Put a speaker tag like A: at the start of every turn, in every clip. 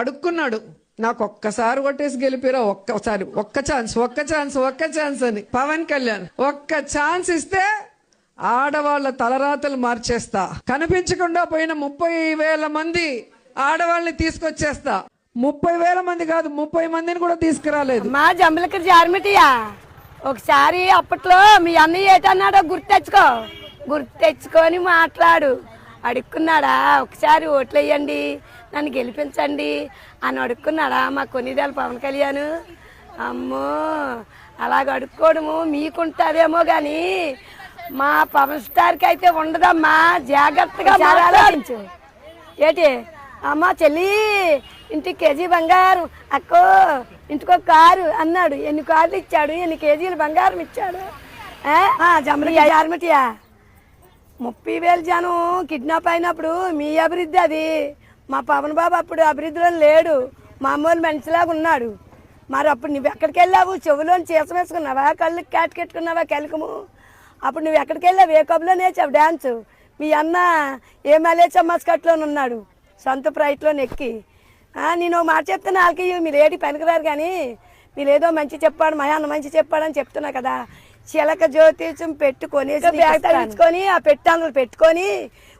A: అడుక్కున్నాడు, నాకు ఒక్కసారి కొట్టేసి గెలిపిరా, ఒక్క ఛాన్స్ అని పవన్ కళ్యాణ్. ఒక్క ఛాన్స్ ఇస్తే ఆడవాళ్ల తలరాతలు మార్చేస్తా, కనిపించకుండా పోయిన 30,000 మంది ఆడవాళ్ళని తీసుకొచ్చేస్తా. 30,000 మంది కాదు, 30 మందిని కూడా తీసుకురాలేదు.
B: మా జంబలకి జారిమిటియా ఒకసారి అప్పట్లో మీ అన్నయ్య ఏటన్నాడో గుర్తు తెచ్చుకొని మాట్లాడు. అడుక్కున్నాడా ఒకసారి ఓట్లు వేయండి, నన్ను గెలిపించండి అని అడుక్కున్నాడా మా కొన్నిదేళ్ళ పవన్ కళ్యాణ్? అమ్మో, అలాగ అడుక్కోవడము మీకుంటుందేమో గాని మా పవన్ స్టార్కి అయితే ఉండదమ్మా. జాగ్రత్తగా ఆలోచించు. ఏంటి అమ్మా చెల్లి, ఇంటికి కేజీ బంగారం, అక్కో ఇంటికో కారు అన్నాడు. ఎన్ని కార్లు ఇచ్చాడు, ఎన్ని కేజీలు బంగారం ఇచ్చాడు. జార్మిటియా 30,000 జనం కిడ్నాప్ అయినప్పుడు మీ అభివృద్ధి అది. మా పవన్ బాబు అప్పుడు అభివృద్ధిలో లేడు, మామూలు మనిషిలాగా ఉన్నాడు. మరి అప్పుడు నువ్వు ఎక్కడికి వెళ్ళావు? చెవులోని చీసం వేసుకున్నావా, కళ్ళకి కాటుకెట్టుకున్నావా కెలకము? అప్పుడు నువ్వు ఎక్కడికి వెళ్ళావు? ఏ కబులో నేర్చావు డ్యాన్స్? మీ అన్న ఏ మలేచా మస్కట్లో ఉన్నాడు, సొంత ఫ్లైట్లో ఎక్కి. నేను మాట చెప్తున్నా వాళ్ళకి, మీరు ఏటి పనికిరారు కానీ మీరు ఏదో మంచి చెప్పాడు, మా అన్న మంచి చెప్పాడని చెప్తున్నా కదా. చిలక జ్యోతిషం పెట్టుకొని బ్యాగ్ తగ్గించుకొని ఆ పెట్టాంగులు పెట్టుకొని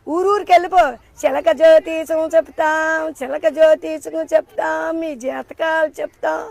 B: ఊరూరికి వెళ్ళిపో. చిలక జ్యోతిషం చెప్తాం, చిలక జ్యోతిషం చెప్తాం, మీ జాతకాలు చెప్తాం.